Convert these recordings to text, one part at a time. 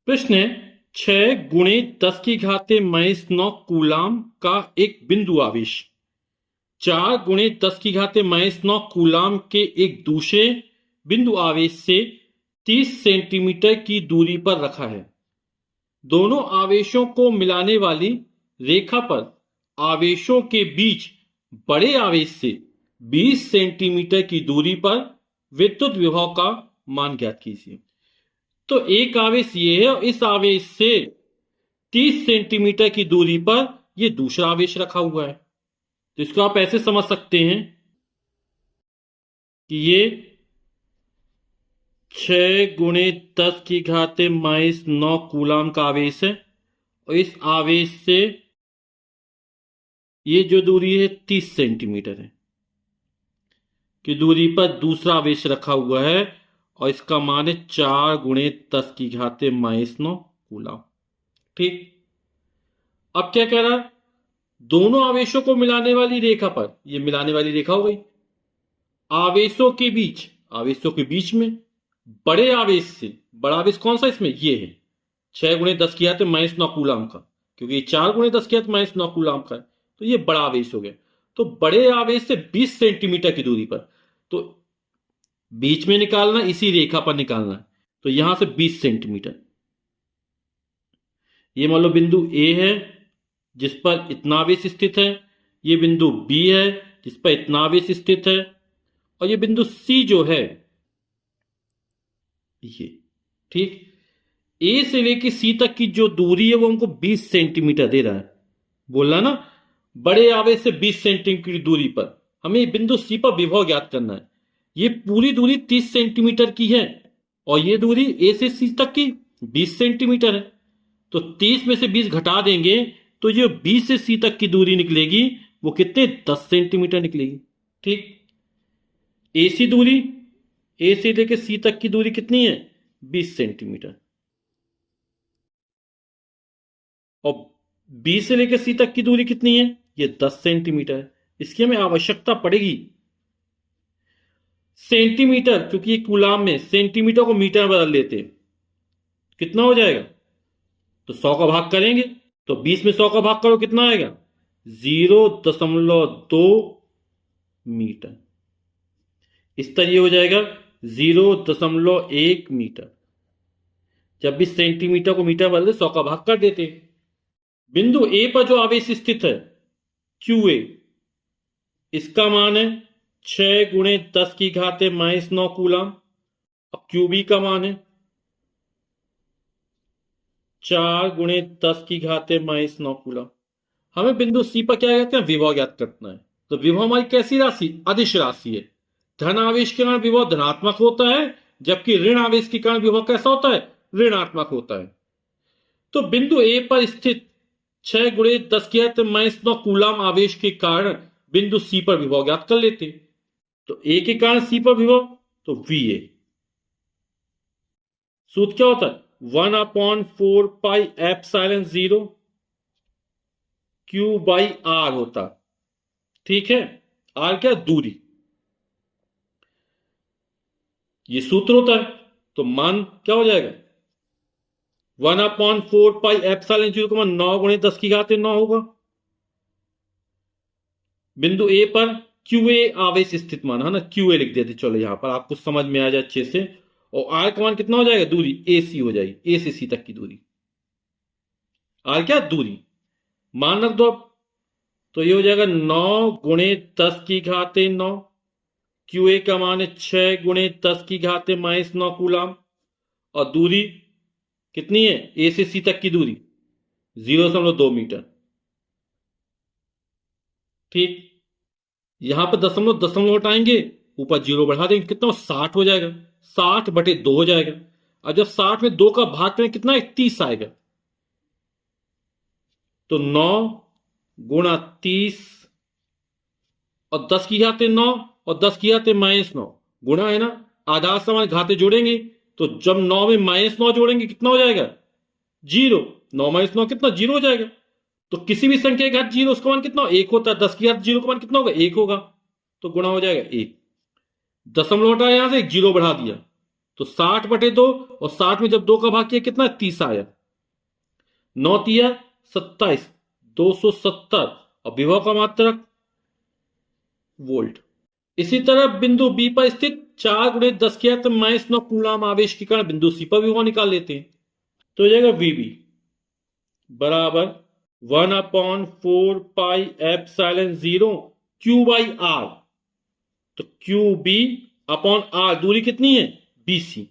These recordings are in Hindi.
प्रश्न है 6 × 10⁻⁹ कूलाम का एक बिंदु आवेश 4 × 10⁻⁹ कूलाम के एक दूसरे बिंदु आवेश से 30 सेंटीमीटर की दूरी पर रखा है। दोनों आवेशों को मिलाने वाली रेखा पर आवेशों के बीच बड़े आवेश से 20 सेंटीमीटर की दूरी पर विद्युत विभव का मान ज्ञात कीजिए। तो एक आवेश ये है और इस आवेश से 30 सेंटीमीटर की दूरी पर यह दूसरा आवेश रखा हुआ है। तो इसको आप ऐसे समझ सकते हैं कि ये 6 × 10⁻⁹ कूलाम का आवेश है और इस आवेश से ये जो दूरी है 30 सेंटीमीटर है की दूरी पर दूसरा आवेश रखा हुआ है और इसका मान है 4 × 10⁻⁹ कूलाम। ठीक, अब क्या कह रहा है, दोनों आवेशों को मिलाने वाली रेखा पर, यह मिलाने वाली रेखा हो गई, आवेशों के बीच में बड़े आवेश से, बड़ा आवेश कौन सा इसमें, ये है 6 × 10⁻⁹ कूलाम का, क्योंकि 4 × 10⁻⁹ कूलाम का है, तो ये बड़ा आवेश हो गया। तो बड़े आवेश से 20 सेंटीमीटर की दूरी पर, तो बीच में निकालना, इसी रेखा पर निकालना है, तो यहां से 20 सेंटीमीटर, ये मान लो बिंदु ए है जिस पर इतना आवेश स्थित है, ये बिंदु बी है जिस पर इतना आवेश स्थित है, और ये बिंदु सी जो है ये। ठीक, ए से लेकर सी तक की जो दूरी है वो हमको 20 सेंटीमीटर दे रहा है, बोलना ना, बड़े आवेश से 20 सेंटीमीटर की दूरी पर हमें बिंदु सी पर विभव ज्ञात करना है। ये पूरी दूरी 30 सेंटीमीटर की है और ये दूरी ए से सी तक की 20 सेंटीमीटर है, तो 30 में से 20 घटा देंगे तो ये 20 से सी तक की दूरी निकलेगी वो कितने, 10 सेंटीमीटर निकलेगी। ठीक, एसी दूरी, ए से लेकर सी तक की दूरी कितनी है, 20 सेंटीमीटर, और बी से लेकर सी तक की दूरी कितनी है, ये 10 सेंटीमीटर है। इसकी हमें आवश्यकता पड़ेगी सेंटीमीटर, क्योंकि ये कूलाम में सेंटीमीटर को मीटर में बदल लेते हैं, कितना हो जाएगा, तो 100 का भाग करेंगे, तो 20 में 100 का भाग करो कितना आएगा, 0.2 मीटर। इस तरह हो जाएगा 0.1 मीटर। जब भी सेंटीमीटर को मीटर बदलते 100 का भाग कर देते। बिंदु ए पर जो आवेश स्थित है QA, इसका मान है 6 × 10⁻⁹ कूलाम, और QB का मान है 4 × 10⁻⁹ कूलाम। हमें बिंदु सी पर क्या कहते हैं, विभव ज्ञात करना है। तो विभव हमारी कैसी राशि, अदिश राशि है। धन आवेश के कारण विभव धनात्मक होता है, जबकि ऋण आवेश के कारण विभव कैसा होता है, ऋणात्मक होता है। तो बिंदु ए पर स्थित 6 × 10⁻⁹ कूलाम आवेश के कारण बिंदु सी पर विभव ज्ञात कर लेते। तो ए के कारण सी पर विभव, तो VA, सूत्र क्या होता है, 1/4πε0 Q/R होता। ठीक है, R क्या, दूरी, ये सूत्र होता है। तो मान क्या हो जाएगा, 1/4πε0 का मान 9 × 10⁻⁹ होगा। बिंदु ए पर QA आवेश स्थित मान है ना, QA लिख देते, चलो यहां पर आपको समझ में आ जाए अच्छे से। और R का मान कितना हो जाएगा, दूरी AC हो जाएगी, A से C तक की दूरी, R क्या, दूरी, मान रख दो आप, तो ये हो जाएगा 9 × 10⁻⁹। QA का मान है 6 × 10⁻⁹ कूलाम, और दूरी कितनी है, A से C तक की दूरी 0.2 मीटर। ठीक, यहां पर दशमलव हटाएंगे, ऊपर 0 बढ़ा देंगे, कितना 60 हो जाएगा, 60/2 हो जाएगा। और जब 60 में 2 का भाग करें कितना, 30 आएगा। तो 9 × 30 और 10⁻9 और 10⁻⁻9 गुणा है ना, आधार समान घाते जोड़ेंगे, तो जब 9 में -9 जोड़ेंगे कितना हो जाएगा, 0। 9 - 9 कितना, 0 हो जाएगा। तो किसी भी संख्या के घात 0, उसका मान कितना, 1 होता है। 10⁻0 का मान कितना होगा, 1 होगा, तो गुणा हो जाएगा 1। दशमलव हटाया, यहां से 1 0 बढ़ा दिया, तो 60/2 और 60 में जब 2 का भाग किया कितना 30 आया, 9 तिया 27, 270 और विभव का मात्रक वोल्ट। इसी तरह बिंदु बी पर स्थित 4 × 10⁻⁹ कूलाम आवेश के कारण बिंदु सी पर विभव निकाल लेते हैं। तो हो जाएगा वीबी बराबर 1/4πε0 Q/R। तो QB/R दूरी कितनी है BC।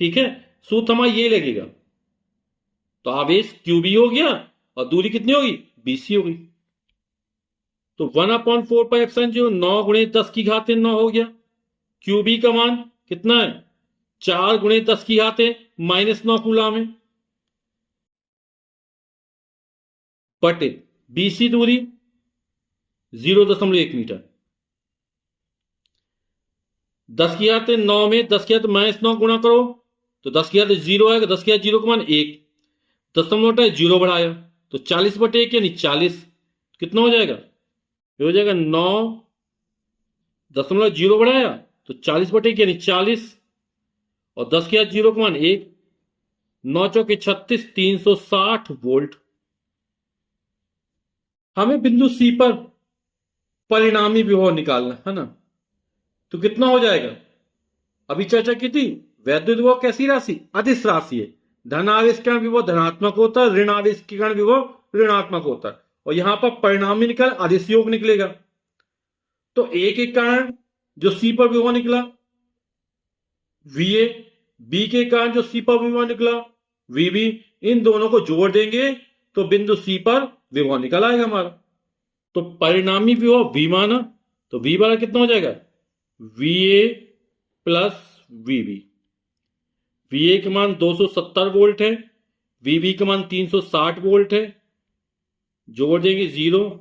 ठीक है, सूत्र हमारा ये लगेगा। तो आवेश QB हो गया और दूरी कितनी होगी BC होगी। तो 1/4πε0 9 × 10⁻⁹ हो गया। QB का मान कितना है 4 × 10⁻⁻9 कूलाम है, बटे BC दूरी 0.1 मीटर। 10⁻⁹ में 10⁻⁻9 गुणा करो तो 10⁻0 आएगा, 10⁻0 का मान 1, दशमलव 0 बढ़ाया तो 40/1 यानी 40। कितना हो जाएगा, ये हो जाएगा 9.0 बढ़ाया तो 40/1 यानी 40 और 10⁻0 का मान 1, 9 चौके 36, 360 वोल्ट। हमें बिंदु सी पर परिणामी विभव निकालना है ना। तो कितना हो जाएगा, अभी चर्चा की थी वैद्युत विभव कैसी राशि, अदिश राशि है। धन आवेश के कारण विभव धनात्मक होता है, ऋण आवेश के कारण विभव ऋणात्मक होता है। और यहां पर परिणामी निकल अदिश योग निकलेगा। तो ए के कारण जो सी पर विभव निकला VA, बी के कारण जो सी पर विभव निकला VB, इन दोनों को जोड़ देंगे तो बिंदु सी पर विभव निकल आएगा हमारा। तो परिणामी विभव V माना तो V वाला कितना हो जाएगा VA प्लस VB। VA का मान 270 वोल्ट है, VB का मान 360 वोल्ट है। जोड़ देंगे 0,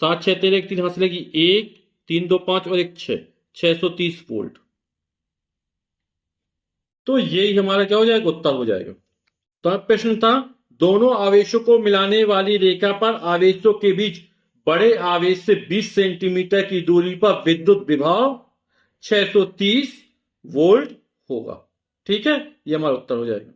7 6 13 1 3 हाथ लगी 1 3 2 5 और 1 6, 630 वोल्ट। तो यही हमारा क्या हो जाएगा, उत्तर हो जाएगा। तो अब प्रश्न था दोनों आवेशों को मिलाने वाली रेखा पर आवेशों के बीच बड़े आवेश से 20 सेंटीमीटर की दूरी पर विद्युत विभव 630 वोल्ट होगा। ठीक है, ये हमारा उत्तर हो जाएगा।